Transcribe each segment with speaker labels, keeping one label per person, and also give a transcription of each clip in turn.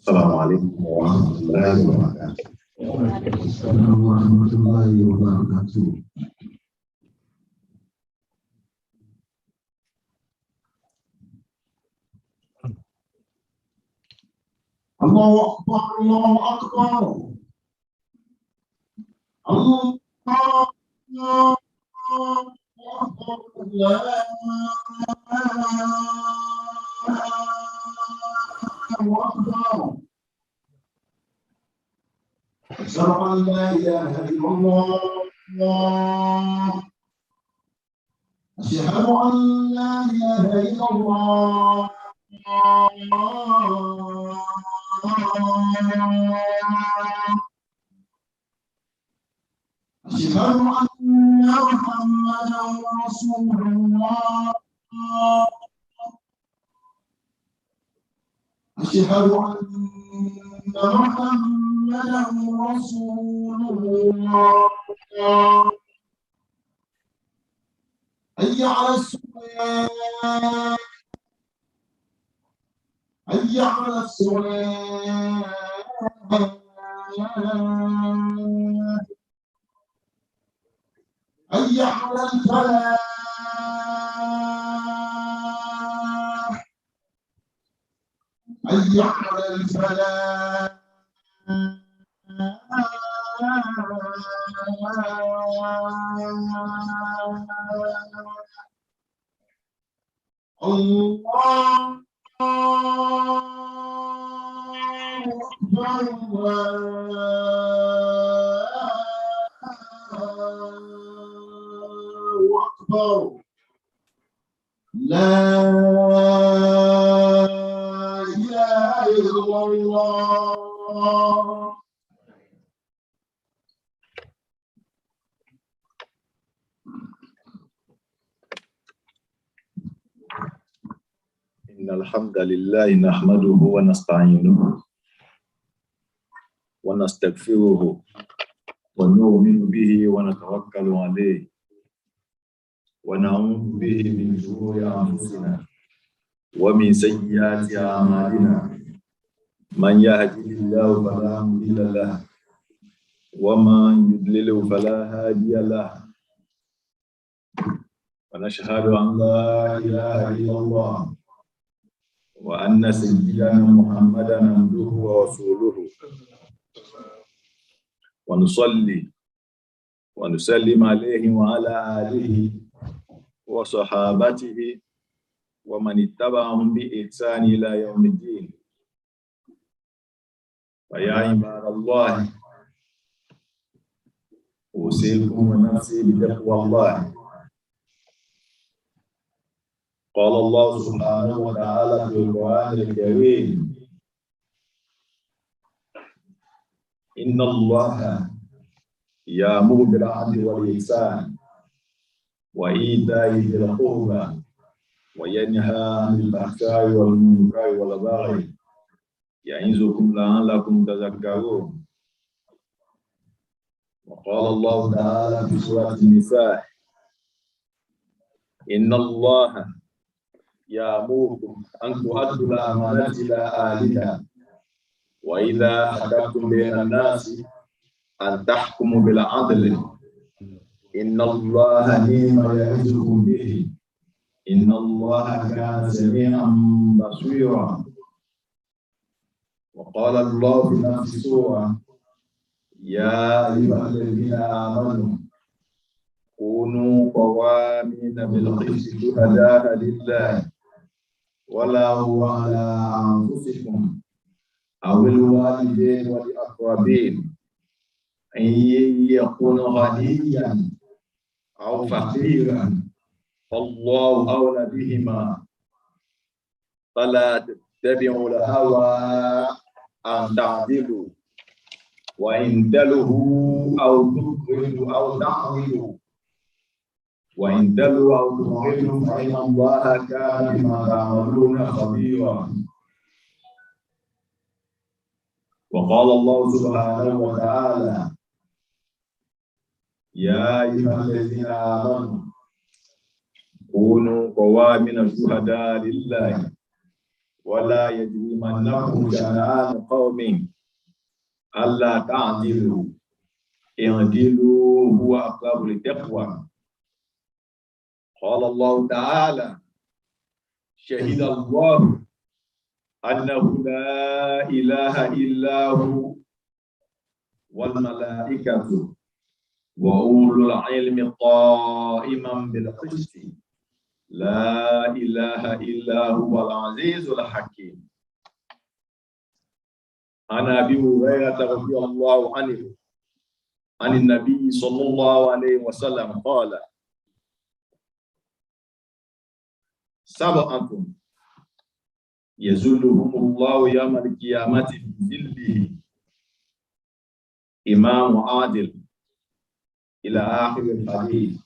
Speaker 1: السلام عليكم ورحمة الله وبركاته.
Speaker 2: وعليكم السلام ورحمة الله وبركاته. الله أكبر الله أكبر الله أكبر لا أكبر أشهد أن لا إله إلا الله أشهد أن لا إله إلا الله أشهد أن محمدا رسول الله أشهد أن محمدا رسول الله حي على الصلاة حي على الصلاة حي على الفلاح حي على الفلاح الله أكبر الله أكبر لا إله إلا الله.
Speaker 1: إن الحمد لله نحمده ونستعينه ونستغفره ونؤمن به ونتوكل عليه ونعوذ به من شرور أنفسنا ومن سيئات أعمالنا من يهده الله فلا مضل له ومن يضلل فلا هادي له ونشهد أن لا إله إلا الله وأن سيدنا محمدا عبده ورسوله ونصلي ونسلم عليه وعلى آله وصحابته ومن اتبعهم بإحسان إلى يوم الدين. فيا عباد الله أوصيكم ونفسي بتقوى الله. قال الله سبحانه وتعالى في القرآن الكريم: إن الله يأمر بالعدل والإحسان وإيتاء ذي القربى وينهى عن الفحشاء والمنكر والبغي يعظكم لعلكم تذكرون. وقال الله تعالى في سورة النساء: إن الله يأمركم أن تؤدوا الأمانات إلى أهلها وإذا حكمتم بين الناس أن تحكموا بالعدل إن الله نعم يعظكم به إن الله كان سميعا بصيرا. وقال الله في نفس السورة: يا أيها الذين آمنوا كونوا قوامين بالقسط شهداء لله ولو على أنفسكم أو الوالدين والأقربين أن يكون غنيا أو فقيرا فالله أولى بهما فلا تتبعوا الهوى أن تعدلوا وإن تلهوا أو تكرهوا أو تعدلوا وإن تلوا أو تغيروا فإن الله كان بما تعملون خبيرا. وقال الله سبحانه وتعالى: يا أيها الذين آمنوا كونوا قوامين شهداء لله ولا يجرمنكم شنآن قوم ألا تعدلوا اعدلوا هو أقرب للتقوى. قال الله تعالى: شهد الله أنه لا إله إلا هو والملائكة وأولو العلم قائما بالقسط لا إله إلا هو العزيز الحكيم. عن أبي هريرة رضي الله عنه عن النبي صلى الله عليه وسلم قال: سبعة يذلهم الله يوم القيامة في ظله إمام عادل إلى آخر الحديث.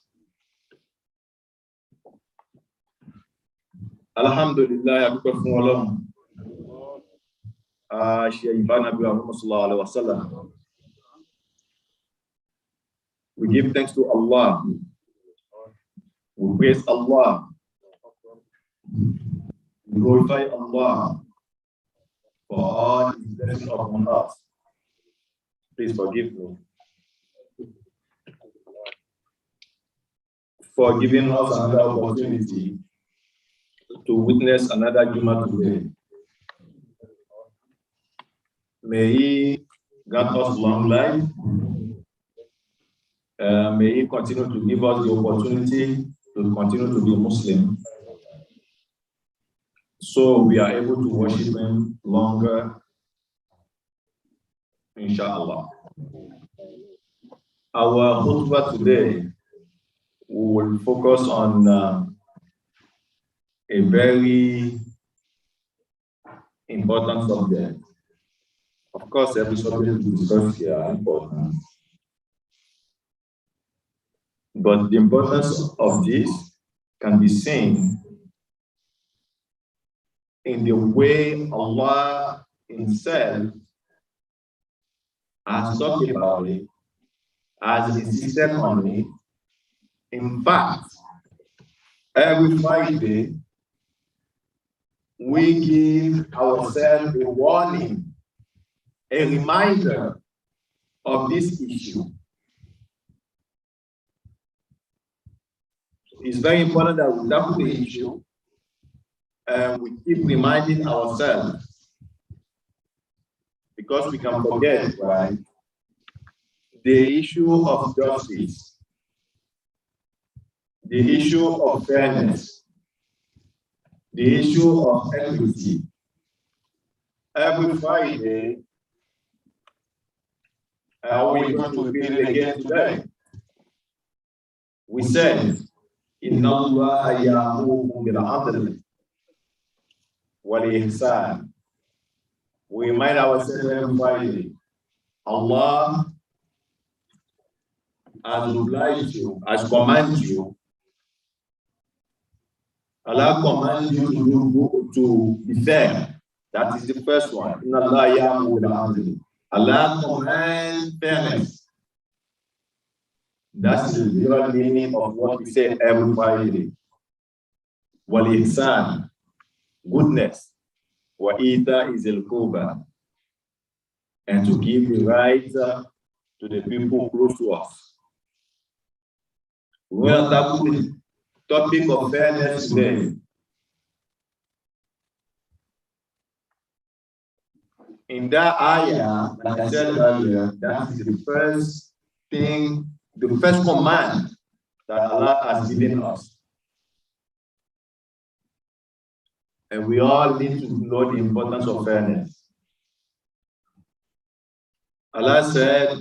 Speaker 1: الحمد لله يكفر فولم شيئا نبي محمد صلى الله عليه وسلم. We give thanks to Allah. We praise Allah. We glorify Allah for all His blessings upon us. Please forgive me for giving us another opportunity to witness another Jummah today. May He grant us long life. May He continue to give us the opportunity to continue to be Muslim, so we are able to worship Him longer, inshallah. Our khutbah today, we will focus on a very important subject. Of course, every subject we discuss here are important, but the importance of this can be seen in the way Allah Himself has talked about it, has insisted on it. In fact, every Friday, we give ourselves a warning, a reminder of this issue. It's very important that we tackle the issue and we keep reminding ourselves, because we can forget, right? The issue of justice, the issue of fairness, the issue of equity. Every Friday, we're going to repeat it again today. We said, Inna Allah ya'murukum bil 'adli wal ihsan. We remind ourselves every Friday, Allah has obliged you, has commanded you. Allah commands you to be fair. That is the first one. Inna Allah ya'muru bil 'adli. Allah commands fairness. That's the literal meaning of what we say every Friday. Wal ihsan, goodness. Wa ita is al qurba, and to give the right to the people close to us. We will tackle the topic of fairness today. In that ayah, like I said earlier, that is the first thing, the first command that Allah has given us. And we all need to know the importance of fairness. Allah said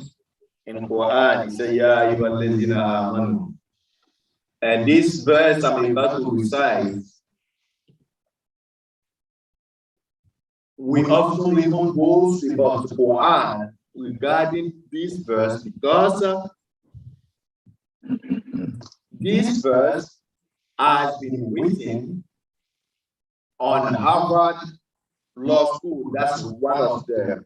Speaker 1: in the Quran, He said, Ya ayyuhallazina amanu. And this verse I'm about to recite, we often even go about the Quran regarding this verse, because this verse has been written on Harvard Law School. That's one of the,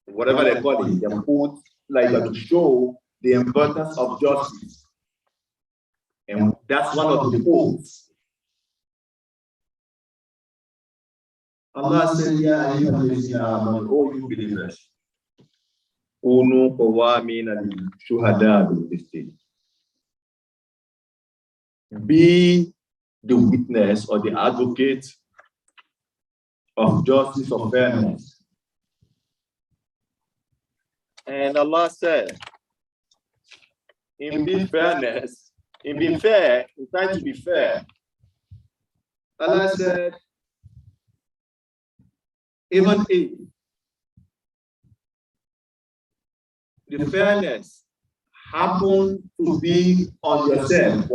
Speaker 1: whatever they call it, they put like to show the importance of justice. And that's one of the quotes. Allah said, Ya ayyuhallazina amanu, O you believers, Kunu qawwamina lil-shuhada bil-qist. Be the witness or the advocate of justice or fairness. And Allah said, in being fairness, in being fair, in trying to be fair, Allah said, even if the fairness happen to be on yourself,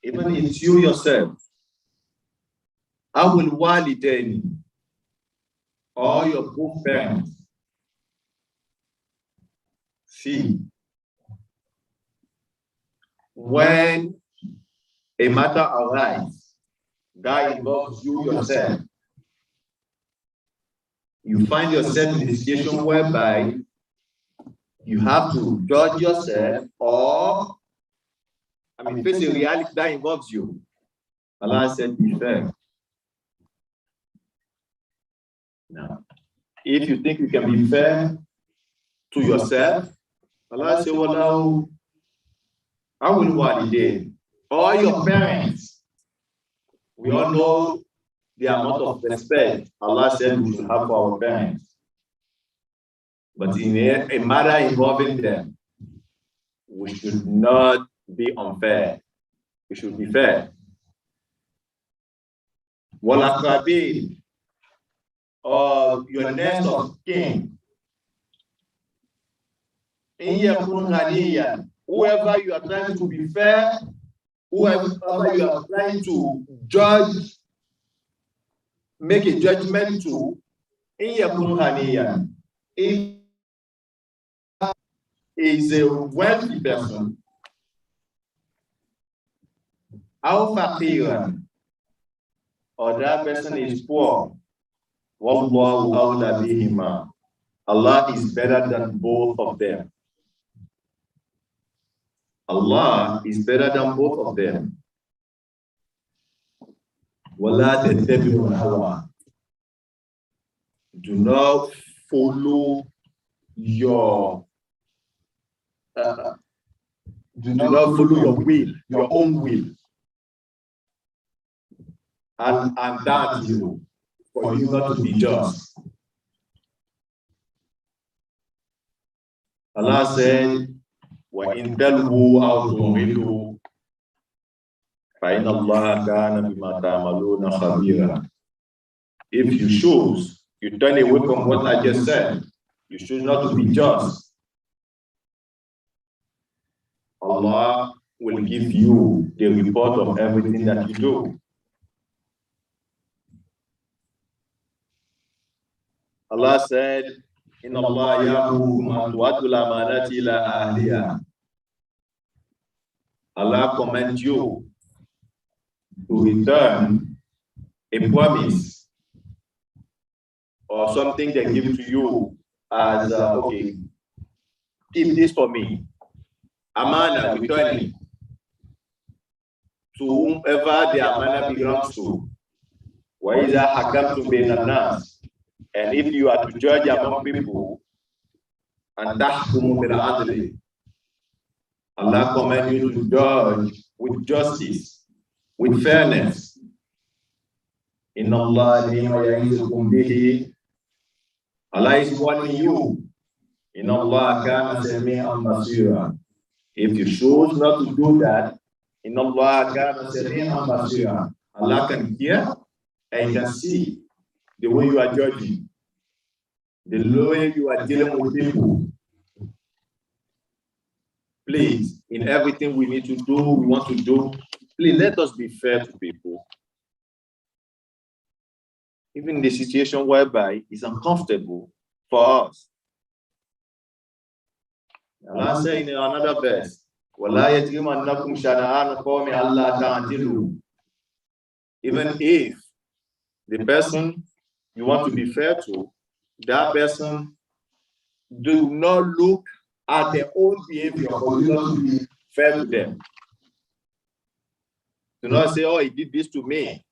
Speaker 1: even it's you yourself, I will walidaini, or your both parents. See, when a matter arises that involves you yourself, you find yourself in a situation whereby you have to judge yourself or, face a reality that involves you. Allah said, be fair. Now, if you think you can be fair to yourself, Allah said, well, I will walidain, or your parents. We all know the amount of respect Allah said we should have for our parents. But in a matter involving them, we should not be unfair. We should be fair. Walaqabin, or your next of kin. In yakun ghaniyan, whoever you are trying to be fair, whoever you are trying to judge, make a judgment to, in yakun ghaniyan, if is a wealthy person, aw faqiran, or that person is poor, wallahu awla bihima, Allah is better than both of them. Allah is better than both of them. Wala tattabi'u hawa. Do not follow your will, your own will. And that you, for you not to be just. Allah said, وَإِن تَلْوُوا أَوْ تُعْرِضُوا فَإِنَّ اللَّهَ كَانَ بِمَا تَعْمَلُونَ خَبِيرًا. If you choose, you turn away from what I just said, you choose not to be just, Allah will give you the report of everything that you do. Allah said, Inna Allah ya'murukum an tu'addu al-amanati ila ahliha. Allah commands you to return a promise or something they give to you as, okay, keep this for me. Amana, return it to whomever the amana belongs to. وَإِذَا حَكَمْتُمْ بَيْنَ النَّاسِ. And if you are to judge among people, and tahkumu bil adli, Allah commands you to judge with justice, with fairness. Inna Allah lima ya'izukum bihi. Allah is warning you. Inna Allah kana sami'an basira. If you choose not to do that, Inna Allah kana sami'an basira. Allah can hear and can see the way you are judging, the way you are dealing with people. Please, in everything we need to do, we want to do, please let us be fair to people. Even in the situation whereby it's uncomfortable for us. Allah said in another verse, وَلَا يَجْرِمَنَّكُمْ شَنَآنُ قَوْمٍ أَلَّا تَعْدِلُوا. Even if the person you want to be fair to, that person do not look at their own behavior for you not to be fair to them. Do not say, oh, he did this to me,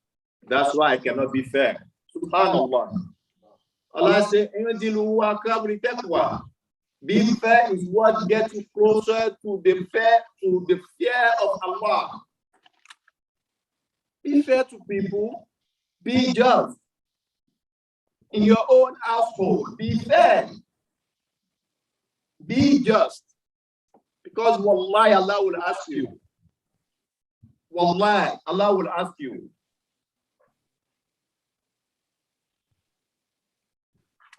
Speaker 1: That's why I cannot be fair. Subhanallah. Allah says, being fair is what gets you closer to the fear of Allah. Be fair to people. Be just. In your own household, be fair. Be just. Because wallahi, Allah will ask you. Wallahi, Allah will ask you.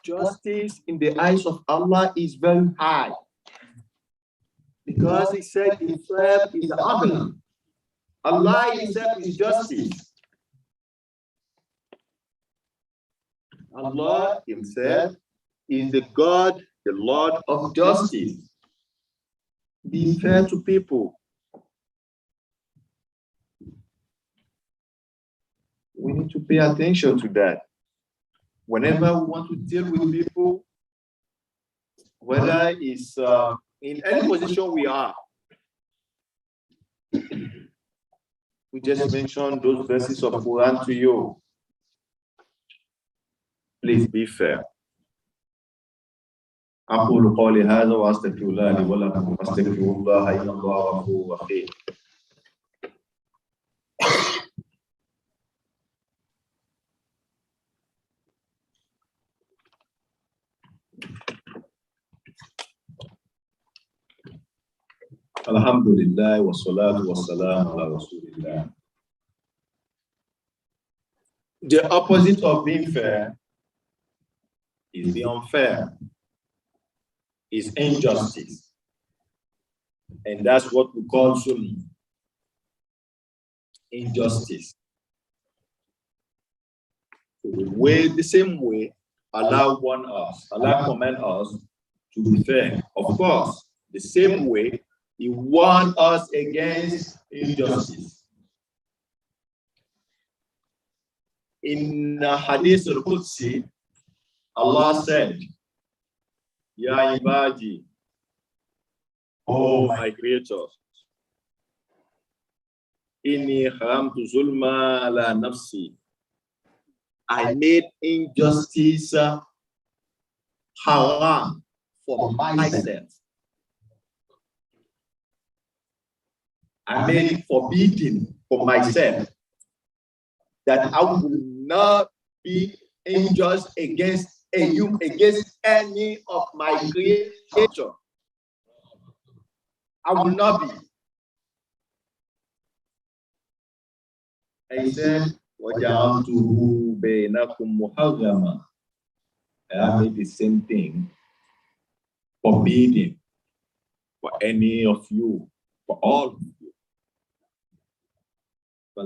Speaker 1: Justice in the eyes of Allah is very high. Because He said Himself is adl. Allah Himself is justice. Allah Himself is the God, the Lord of justice. Be fair to people. We need to pay attention to that. Whenever we want to deal with people, whether it's in any position we are, we just mentioned those verses of Quran to you. Please be fair. أقول قولي هذا وأستغفر الله لي ولكم واستغفروا الله إن الله غفور رحيم. Alhamdulillah wa salatu wa salam ala Rasulillah. The opposite of being fair is the unfair, is injustice. And that's what we call zulm. Injustice. The same way Allah wants us, Allah commands us to be fair. Of course, the same way He warned us against injustice. In Hadith al-Qudsi, Allah said, Ya ibadi, oh my creatures, inni haramtu zulma ala nafsi. I made injustice haram for myself. I made it forbidden for myself that I will not be unjust against any of my creation. I will not be. I said, وَجَعَلْتُهُ بَيْنَكُمْ مُحَرَّمًا. I made the same thing forbidden for any of you, for all of you. Do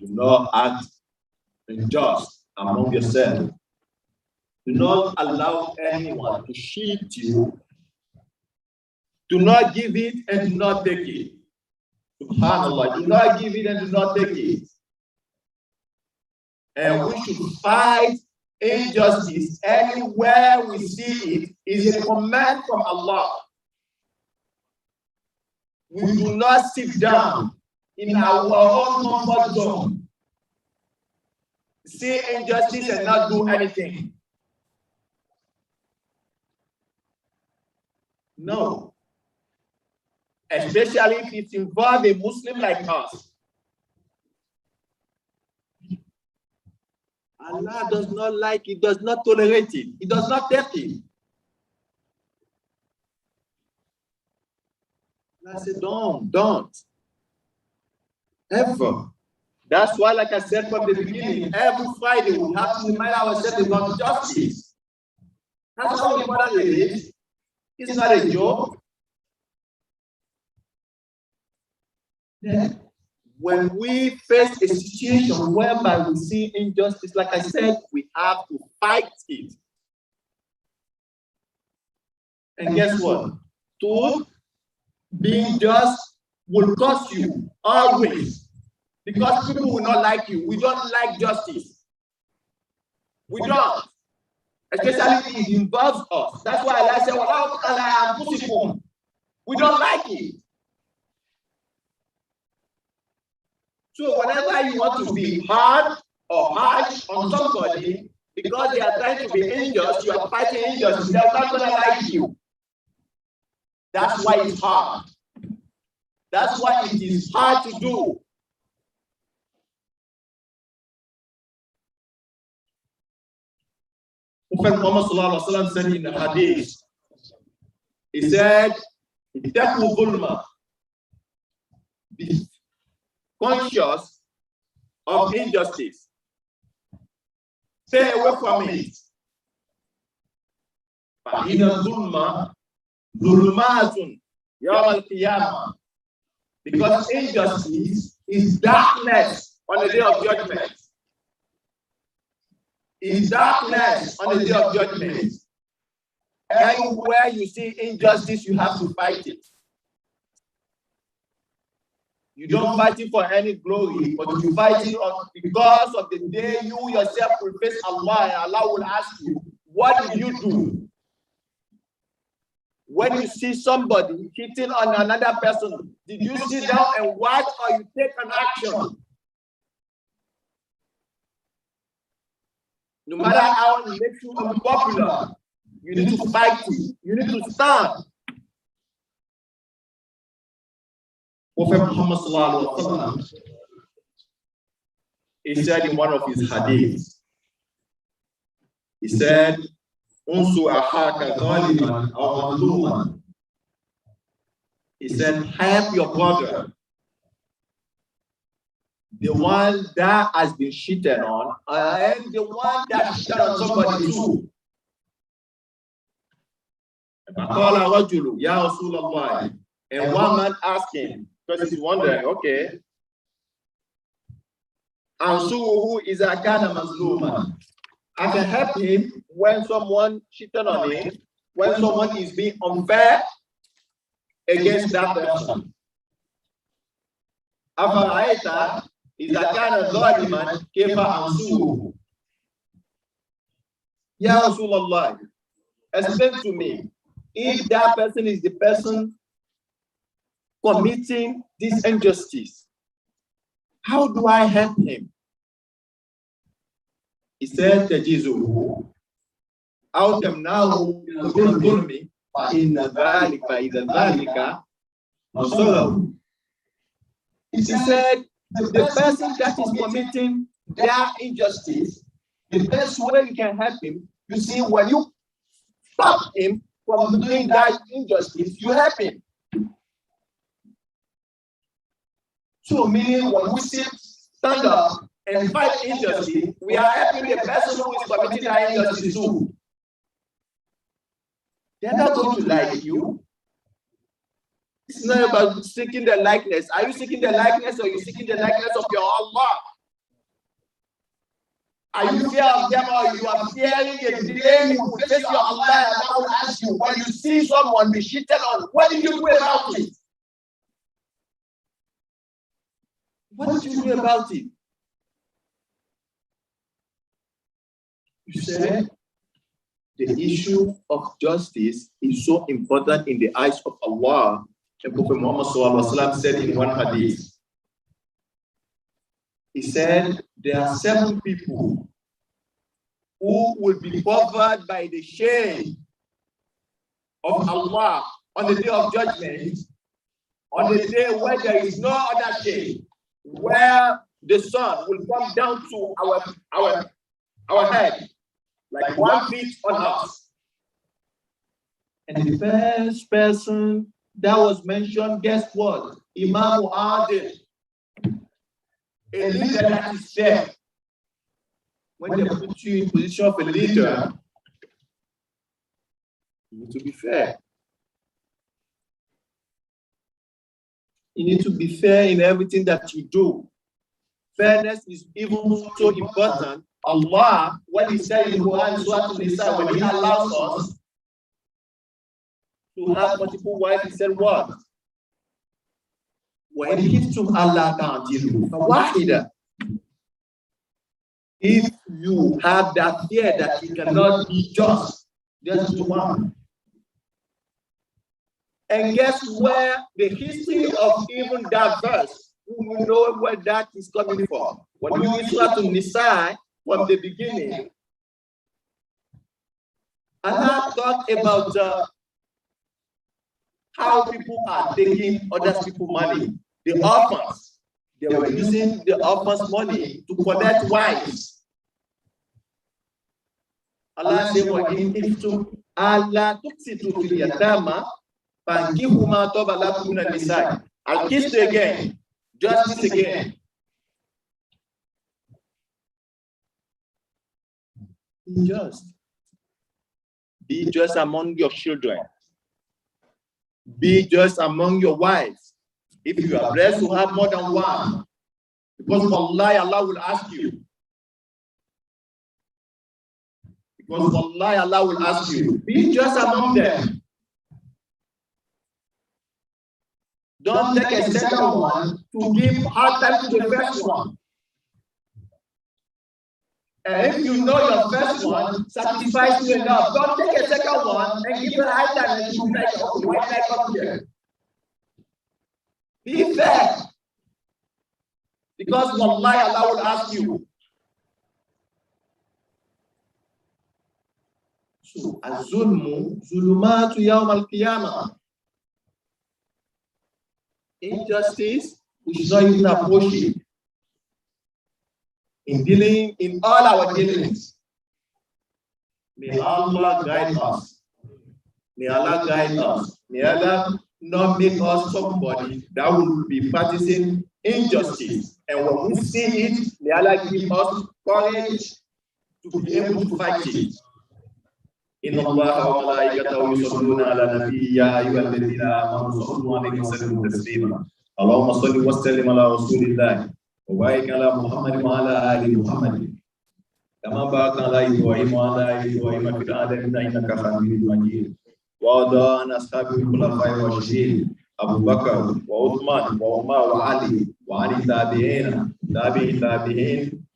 Speaker 1: not act unjust among yourselves. Do not allow anyone to cheat you. Do not give it and do not take it. SubhanAllah, do not give it and do not take it. And we should fight injustice anywhere we see it. Is a command from Allah. We do not sit down in our own comfort zone, see injustice and not do anything. No. Especially if it involves a Muslim like us. Allah does not like it, does not tolerate it, He does not take it. I said, don't. Ever. That's why, like I said from the beginning, every Friday we have to remind ourselves about justice. That's how important it is. It's not a joke. When we face a situation whereby we see injustice, like I said, we have to fight it. And guess what? Being just will cost you always, because people will not like you. We don't like justice. We don't, especially if it involves us. That's why Allah said, "Well, we don't like it." So whenever you want to be hard or harsh on somebody because they are trying to be unjust, you are fighting injustice, they're not going to like you. That's why it's hard. That's why it is hard to do. Prophet Muhammad sallallahu alaihi wasallam said in the hadith, he said, be conscious of injustice. Stay away from it. Because injustice is darkness on the day of judgment. Is darkness on the day of judgment. Anywhere you see injustice, you have to fight it. You don't fight it for any glory, but you fight it because of the day you yourself will face Allah, and Allah will ask you, what did you do? When you see somebody hitting on another person, did you sit down and watch, or you take an action? No matter how it makes you unpopular, you need to fight it. You need to stand. Prophet Muhammad sallallahu alaihi wasallam, he said in one of his hadiths, he said, "Unsu ahaka zaliman aw mazluman." He said, help your brother, the one that has been cheated on, and the one that cheated on somebody too. And one man asked him, because he's wondering, okay, who is a kind of mazluma? I can help him when someone cheated on him, when someone is being unfair against that person. Afaraita is a kind of zaliman kefa ansuhu. Ya Rasulullah, explain to me, if that person is the person committing this injustice, how do I help him? He said, Tajizuhu, out of now, in the he said, the person that is committing their injustice, the best way you can help him, you see, when you stop him from doing that injustice, you help him. So meaning when we stand up and fight injustice, we are helping the person who is committing that injustice too. They're not going to like you. It's not about seeking the likeness. Are you seeking the likeness, or are you seeking the likeness of your Allah? Are you fear of them, or you are fearing the day you will face your Allah and Allah will ask you, when you see someone be cheated on, what did you do about it? What did you do about it? You said the issue of justice is so important in the eyes of Allah. And Prophet Muhammad sallallahu alaihi wasallam said in one hadith, he said, there are 7 people who will be covered by the shade of Allah on the day of judgment, on the day where there is no other shade, where the sun will come down to our head, like 1 feet on us. And the first person that was mentioned, guess what? Imam Adil, a leader that is fair. When they put you in position of a leader, you need to be fair. You need to be fair in everything that you do. Fairness is even so important. Allah, when He said in Quran, Surah An-Nisa, when He allows us to have multiple wives, He said what? When He gives to Allah ta'adilu, if you have that fear that you cannot be just to one. And guess where the history of even that verse You know where that is coming from. When you read Surah An-Nisa from the beginning, Allah talked about how people are taking other people's money. The orphans, they were using the orphans' money to collect wives. Allah said, Allah tuksitu fil yatama fankihu ma taba lakum min an-nisa. I'll kiss you again. Justice again. Be just among your children. Be just among your wives. If you are blessed to have more than one, because wallahi, Allah will ask you. Because wallahi, Allah will ask you. Be just among them. Don't take a second one to give hard time to the first one. And if you know your first one satisfies you enough, don't take a second one and give her high time and you be like, oh, why did I come here? Be fair. Because wallahi, Allah will ask you. So, az-zulmu zulumatu yawm al-qiyamah. Injustice, we should not even approach it. In all our dealings. May Allah guide us. May Allah guide us. May Allah not make us somebody that will be practicing injustice. And when we see it, may Allah give us courage to be able to fight it. إن الله وملائكته يصلون على النبي يا أيها الذين آمنوا صلوا عليه وسلموا تسليما اللهم صل وسلم على رسول الله وبارك على محمد وعلى آل محمد كما باركت على إبراهيم وعلى آل إبراهيم في العالمين إنك حميد مجيد وارض عن أصحاب الخلفاء الراشدين أبو بكر وعثمان وعمر وعلي وعن التابعين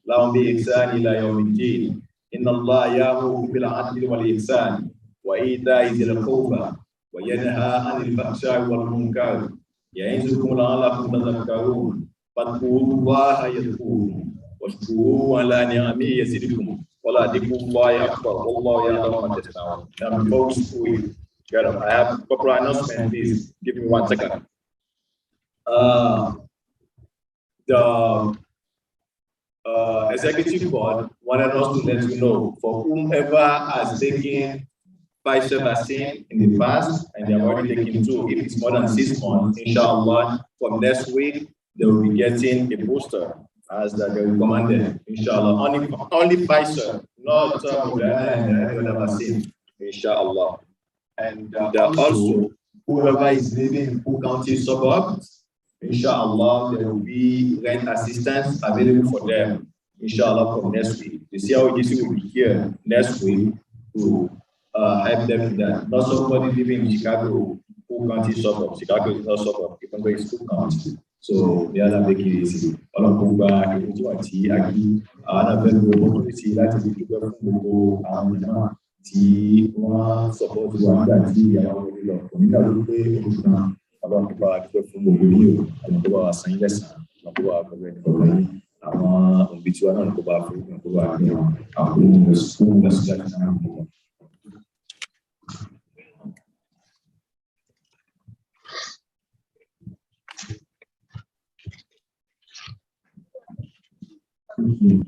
Speaker 1: لهم بإحسان إلى يوم الدين إن الله يأمر بالعدل والإحسان وإيتاء ذي القربى وينهى عن الفحشاء والمنكر يعظكم لعلكم تذكرون فاذكروا الله يذكركم واشكروه على نعمه يزدكم ولذكر الله أكبر والله يعلم ما تصنعون. Now before we get up, I have a couple of announcements. Please give me 1 second. The executive board wanted us to let you know for whomever has taken Pfizer vaccine in the past and they have already taken 2, if it's more than 6 months, inshallah, from next week they will be getting a booster as that they recommended, inshallah. Only Pfizer, not Moderna and any other vaccine, inshallah. And also, whoever is living in Cook County suburbs, inshallah, there will be rent assistance available for them, inshallah, from next week. The CIOGC will be here next week to help them in that. Not somebody living in Chicago, Cook County suburbs. Chicago is not suburb, even though it's Cook County. So they are making it easy. All of Cuba, Ati, Aki, opportunity that is to go and tí wọ́n support wa nígbà tí àwọn orí lọ kò nígbà tó pé oṣù náà ọlọ́run tó bá wa dúpẹ́ fún gbogbo yìí o àwọn tó bá wa san yín lẹ́sàn-án àwọn tó bá wa pẹ̀lú ẹni kọ̀ọ̀kan yín àwọn òbí tiwa náà tó bá wa fún tó bá wa ní àwọn ohun ẹ̀sùn láti náà ń bọ̀. Thank you.